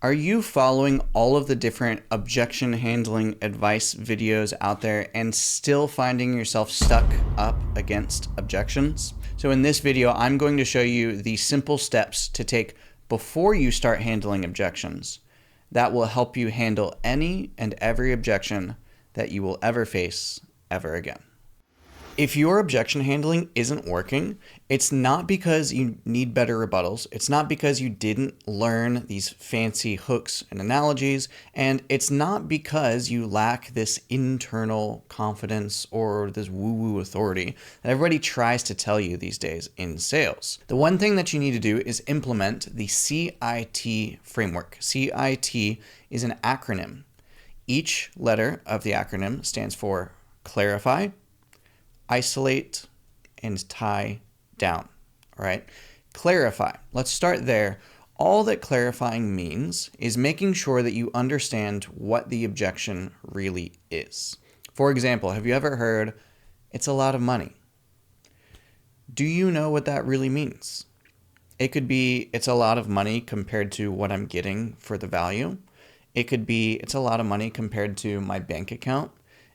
Are you following all of the different objection handling advice videos out there and still finding yourself stuck up against objections? So in this video, I'm going to show you the simple steps to take before you start handling objections that will help you handle any and every objection that you will ever face ever again. If your objection handling isn't working, it's not because you need better rebuttals. It's not because you didn't learn these fancy hooks and analogies. And it's not because you lack this internal confidence or this woo-woo authority that everybody tries to tell you these days in sales. The one thing that you need to do is implement the CIT framework. CIT is an acronym. Each letter of the acronym stands for clarify, isolate, and tie down. All right. Clarify. Let's start there. All that clarifying means is making sure that you understand what the objection really is. For example, have you ever heard, "It's a lot of money"? Do you know what that really means? It could be, "It's a lot of money compared to what I'm getting for the value." It could be, "It's a lot of money compared to my bank account."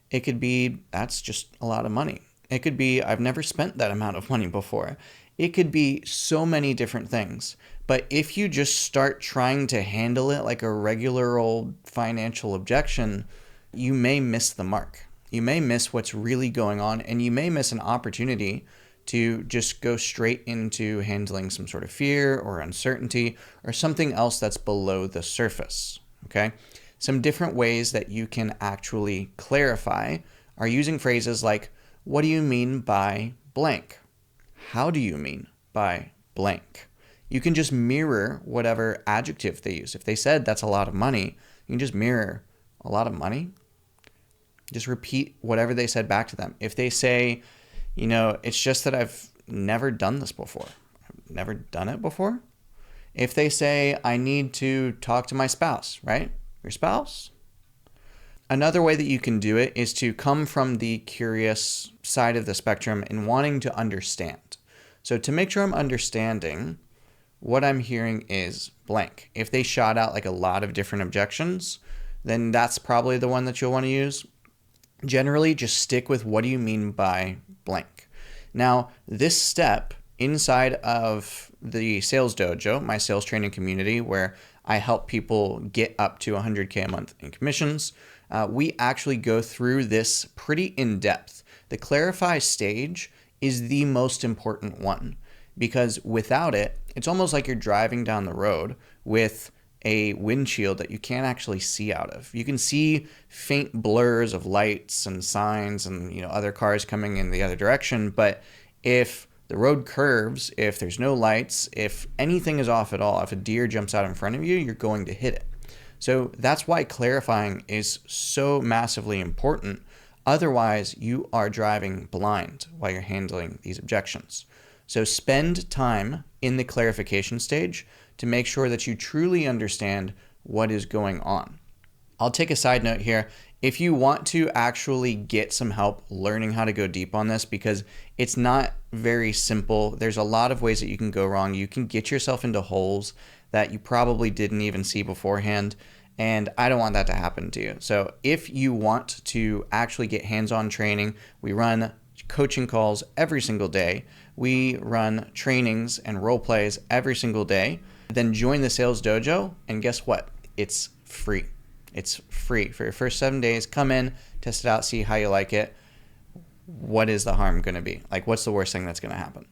It could be, "That's just a lot of money." It could be, "I've never spent that amount of money before." It could be so many different things. But if you just start trying to handle it like a regular old financial objection, you may miss the mark. You may miss what's really going on, and you may miss an opportunity to just go straight into handling some sort of fear or uncertainty or something else that's below the surface. Okay? Some different ways that you can actually clarify are using phrases like, "What do you mean by blank? How do you mean by blank?" You can just mirror whatever adjective they use. If they said, "That's a lot of money," you can just mirror, "A lot of money?" Just repeat whatever they said back to them. If they say, "It's just that I've never done this before." I've never done it before? If they say, "I need to talk to my spouse," right? Your spouse? Another way that you can do it is to come from the curious side of the spectrum and wanting to understand. So to make sure I'm understanding, what I'm hearing is blank. If they shot out like a lot of different objections, then that's probably the one that you'll want to use. Generally, just stick with what do you mean by blank. Now, this step inside of the Sales Dojo, my sales training community, where I help people get up to 100K a month in commissions, we actually go through this pretty in depth. The clarify stage is the most important one because without it, it's almost like you're driving down the road with a windshield that you can't actually see out of. You can see faint blurs of lights and signs and other cars coming in the other direction, but if the road curves, if there's no lights, if anything is off at all, if a deer jumps out in front of you, you're going to hit it. So that's why clarifying is so massively important. Otherwise, you are driving blind while you're handling these objections. So spend time in the clarification stage to make sure that you truly understand what is going on. I'll take a side note here. If you want to actually get some help learning how to go deep on this, because it's not very simple, there's a lot of ways that you can go wrong. You can get yourself into holes that you probably didn't even see beforehand, and I don't want that to happen to you. So if you want to actually get hands-on training, we run coaching calls every single day. We run trainings and role plays every single day. Then join the Sales Dojo, and guess what? It's free. It's free for your first 7 days. Come in, test it out, see how you like it. What is the harm going to be? Like, what's the worst thing that's going to happen?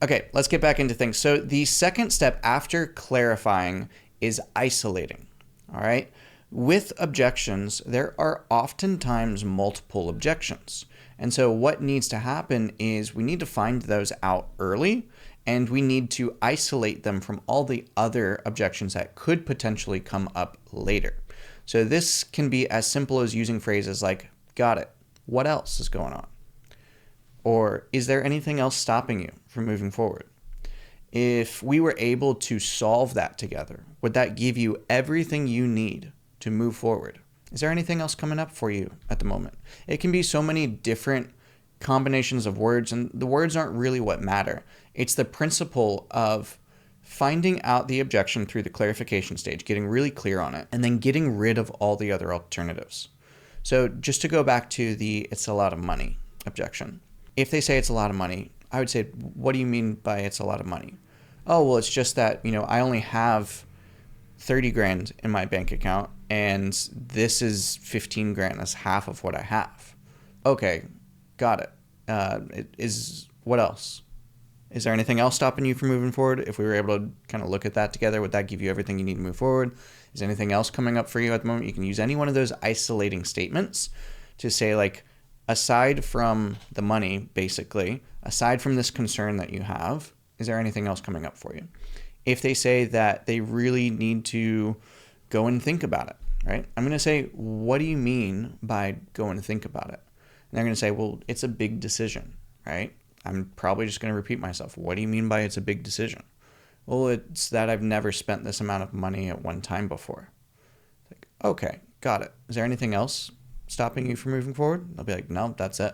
Okay, let's get back into things. So the second step after clarifying is isolating. All right. With objections, there are oftentimes multiple objections. And so what needs to happen is we need to find those out early, and we need to isolate them from all the other objections that could potentially come up later. So this can be as simple as using phrases like, "Got it. What else is going on?" Or, "Is there anything else stopping you from moving forward?" If we were able to solve that together, would that give you everything you need to move forward? Is there anything else coming up for you at the moment? It can be so many different combinations of words, and the words aren't really what matter. It's the principle of finding out the objection through the clarification stage, getting really clear on it, and then getting rid of all the other alternatives. So just to go back to the it's a lot of money objection. If they say it's a lot of money, I would say, what do you mean by it's a lot of money? Oh, well, it's just that, I only have 30 grand in my bank account and this is 15 grand. That's half of what I have. Okay, got it. What else? Is there anything else stopping you from moving forward? If we were able to kind of look at that together, would that give you everything you need to move forward? Is anything else coming up for you at the moment? You can use any one of those isolating statements to say, like, aside from the money, basically, aside from this concern that you have, is there anything else coming up for you? If they say that they really need to go and think about it, right? I'm going to say, what do you mean by go and think about it? And they're going to say, well, it's a big decision, right? I'm probably just going to repeat myself. What do you mean by it's a big decision? Well, it's that I've never spent this amount of money at one time before. Like, okay, got it. Is there anything else stopping you from moving forward? They'll be like, no, that's it.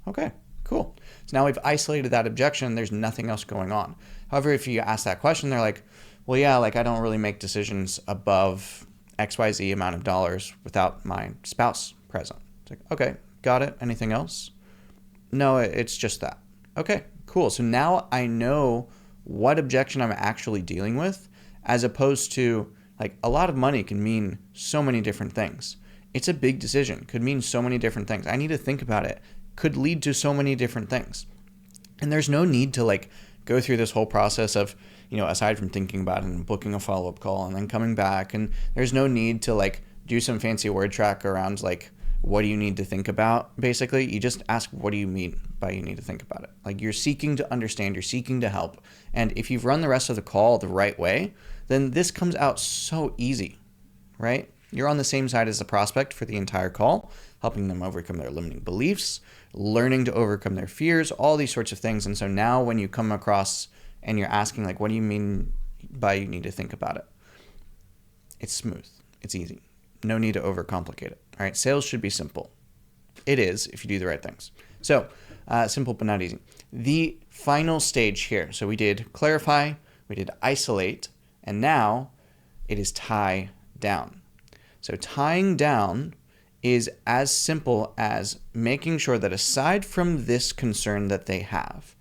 Okay, cool. So now we've isolated that objection. There's nothing else going on. However, if you ask that question, they're like, well, yeah, like I don't really make decisions above XYZ amount of dollars without my spouse present. It's like, okay, got it. Anything else? No, it's just that. Okay, cool. So now I know what objection I'm actually dealing with, as opposed to, like, a lot of money can mean so many different things. It's a big decision, could mean so many different things. I need to think about it, could lead to so many different things. And there's no need to, like, go through this whole process of, aside from thinking about it and booking a follow-up call and then coming back. And there's no need to, like, do some fancy word track around, like, what do you need to think about? Basically, you just ask, what do you mean by you need to think about it? Like, you're seeking to understand, you're seeking to help. And if you've run the rest of the call the right way, then this comes out so easy, right? You're on the same side as the prospect for the entire call, helping them overcome their limiting beliefs, learning to overcome their fears, all these sorts of things. And so now when you come across and you're asking, like, what do you mean by you need to think about it? It's smooth. It's easy. No need to overcomplicate it. All right, sales should be simple. It is if you do the right things. So simple but not easy. The final stage here. So we did clarify, we did isolate, and now it is tie down. So tying down is as simple as making sure that aside from this concern that they have,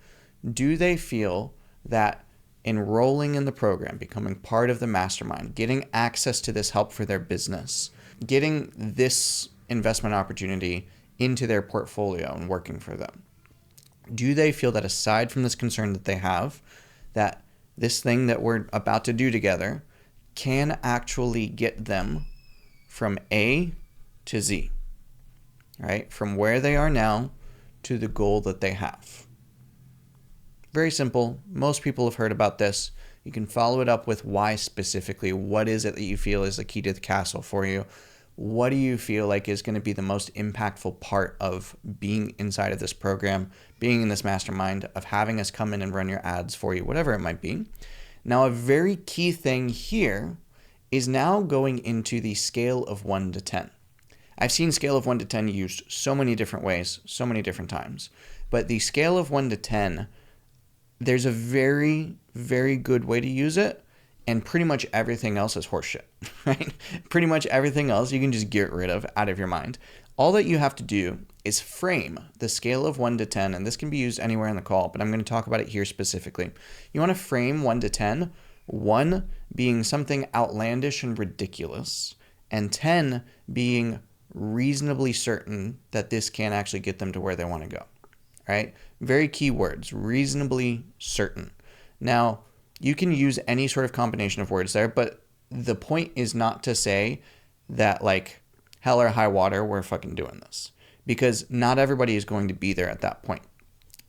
do they feel that enrolling in the program, becoming part of the mastermind, getting access to this help for their business, getting this investment opportunity into their portfolio and working for them, do they feel that aside from this concern that they have, that this thing that we're about to do together can actually get them from A to Z, right? From where they are now to the goal that they have. Very simple. Most people have heard about this. You can follow it up with why specifically. What is it that you feel is the key to the castle for you? What do you feel like is going to be the most impactful part of being inside of this program, being in this mastermind, of having us come in and run your ads for you, whatever it might be. Now, a very key thing here is now going into the scale of 1 to 10. I've seen scale of 1 to 10 used so many different ways, so many different times. But the scale of 1 to 10, there's a very, very good way to use it, and pretty much everything else is horseshit, right? Pretty much everything else you can just get rid of out of your mind. All that you have to do is frame the scale of 1 to 10, and this can be used anywhere in the call, but I'm going to talk about it here specifically. You want to frame 1 to 10, 1 being something outlandish and ridiculous, and 10 being reasonably certain that this can actually get them to where they want to go, right? Very key words, reasonably certain. Now, you can use any sort of combination of words there, but the point is not to say that, like, hell or high water, we're fucking doing this, because not everybody is going to be there at that point.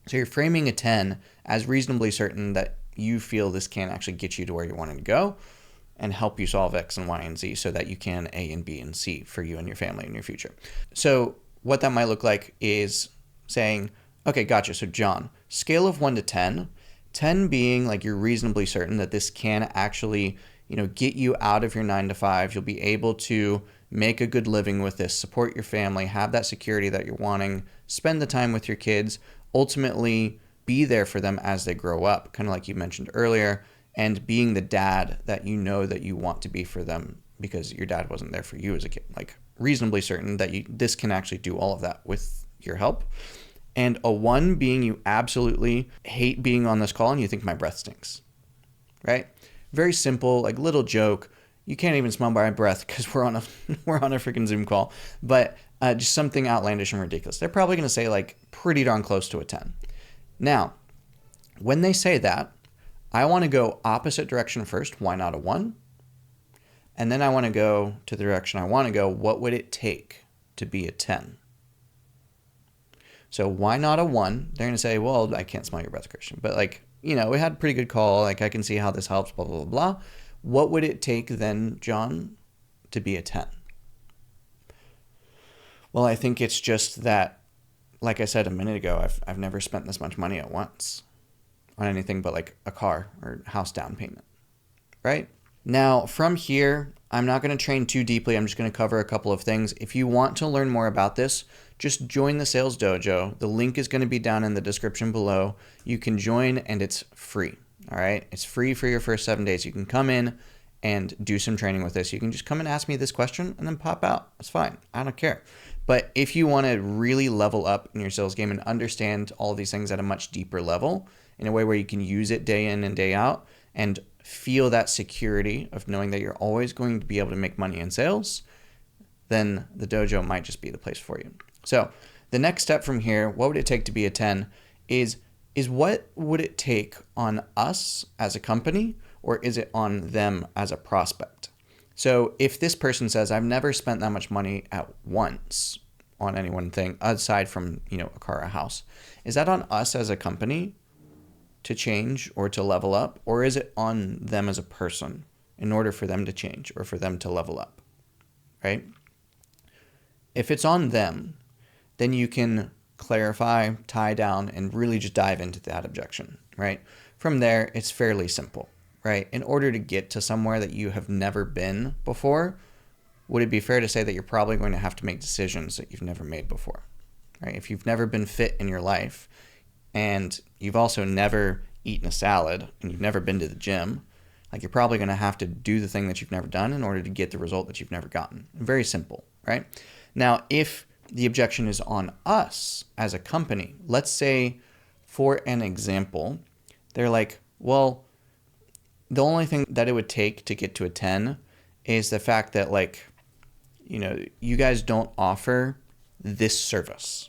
So you're framing a 10 as reasonably certain that you feel this can actually get you to where you want to go and help you solve X and Y and Z so that you can A and B and C for you and your family in your future. So what that might look like is saying, okay, gotcha. So John, scale of 1 to 10, 10 being like you're reasonably certain that this can actually, get you out of your 9 to 5. You'll be able to make a good living with this, support your family, have that security that you're wanting, spend the time with your kids, ultimately be there for them as they grow up, kind of like you mentioned earlier, and being the dad that you know that you want to be for them because your dad wasn't there for you as a kid. Like reasonably certain that this can actually do all of that with your help. And a 1 being you absolutely hate being on this call and you think my breath stinks, right? Very simple, like little joke. You can't even smell my breath because we're on a freaking Zoom call, but just something outlandish and ridiculous. They're probably going to say like pretty darn close to a 10. Now, when they say that, I want to go opposite direction first. Why not a 1? And then I want to go to the direction I want to go. What would it take to be a 10? So why not a 1? They're going to say, well, I can't smell your breath, Christian. But like, we had a pretty good call. Like I can see how this helps, blah, blah, blah, blah. What would it take then, John, to be a 10? Well, I think it's just that, like I said a minute ago, I've never spent this much money at once on anything but like a car or house down payment, right? Now, from here, I'm not going to train too deeply. I'm just going to cover a couple of things. If you want to learn more about this, just join the Sales Dojo. The link is going to be down in the description below. You can join and it's free, all right? It's free for your first 7 days. You can come in and do some training with this. You can just come and ask me this question and then pop out. It's fine. I don't care. But if you want to really level up in your sales game and understand all of these things at a much deeper level in a way where you can use it day in and day out and feel that security of knowing that you're always going to be able to make money in sales, then the dojo might just be the place for you. So the next step from here, what would it take to be a 10 is what would it take on us as a company, or is it on them as a prospect? So if this person says, I've never spent that much money at once on any one thing aside from, a car or a house, is that on us as a company to change or to level up, or is it on them as a person in order for them to change or for them to level up, right? If it's on them, then you can clarify, tie down, and really just dive into that objection, right? From there, it's fairly simple, right? In order to get to somewhere that you have never been before, would it be fair to say that you're probably going to have to make decisions that you've never made before, right? If you've never been fit in your life, and you've also never eaten a salad and you've never been to the gym, like you're probably going to have to do the thing that you've never done in order to get the result that you've never gotten. Very simple, right? Now, if the objection is on us as a company, let's say for an example, they're like, well, the only thing that it would take to get to a 10 is the fact that you guys don't offer this service,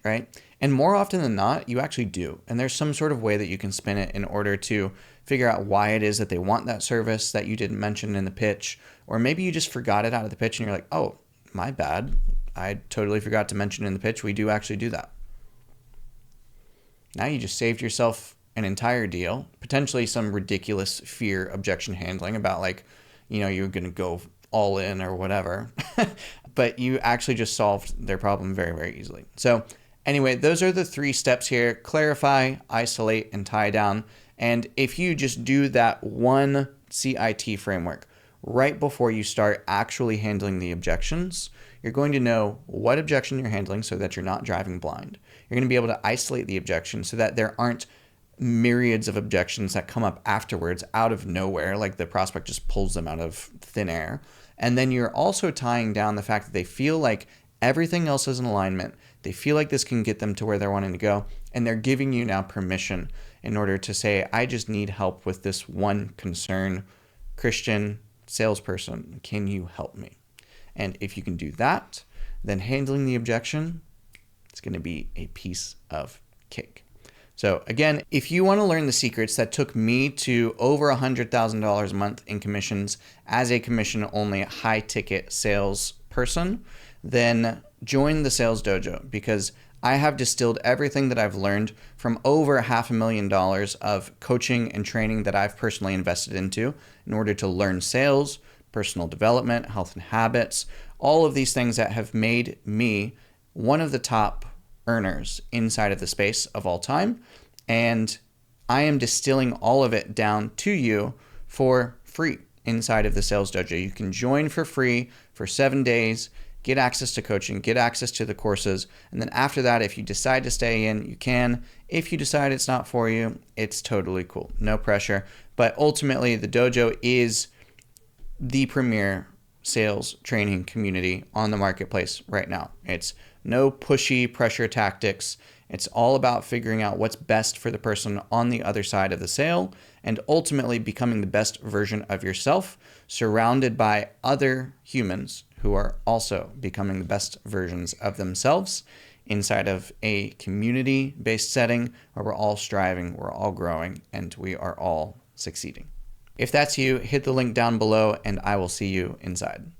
right? And more often than not, you actually do. And there's some sort of way that you can spin it in order to figure out why it is that they want that service that you didn't mention in the pitch. Or maybe you just forgot it out of the pitch and you're like, oh, my bad. I totally forgot to mention in the pitch. We do actually do that. Now you just saved yourself an entire deal, potentially some ridiculous fear objection handling about you're going to go all in or whatever. But you actually just solved their problem very, very easily. So anyway, those are the 3 steps here: clarify, isolate, and tie down. And if you just do that one CIT framework right before you start actually handling the objections, you're going to know what objection you're handling so that you're not driving blind. You're going to be able to isolate the objection so that there aren't myriads of objections that come up afterwards out of nowhere, like the prospect just pulls them out of thin air. And then you're also tying down the fact that they feel like everything else is in alignment. They feel like this can get them to where they're wanting to go. And they're giving you now permission in order to say, I just need help with this one concern. Christian, salesperson, can you help me? And if you can do that, then handling the objection, it's going to be a piece of cake. So again, if you want to learn the secrets that took me to over $100,000 a month in commissions as a commission-only high-ticket sales person, then join the Sales Dojo, because I have distilled everything that I've learned from over $500,000 of coaching and training that I've personally invested into in order to learn sales, personal development, health and habits, all of these things that have made me one of the top earners inside of the space of all time. And I am distilling all of it down to you for free inside of the Sales Dojo. You can join for free for 7 days, get access to coaching, get access to the courses. And then after that, if you decide to stay in, you can. If you decide it's not for you, it's totally cool. No pressure. But ultimately, the dojo is the premier sales training community on the marketplace right now. It's no pushy pressure tactics. It's all about figuring out what's best for the person on the other side of the sale and ultimately becoming the best version of yourself, surrounded by other humans who are also becoming the best versions of themselves inside of a community-based setting where we're all striving, we're all growing, and we are all succeeding. If that's you, hit the link down below and I will see you inside.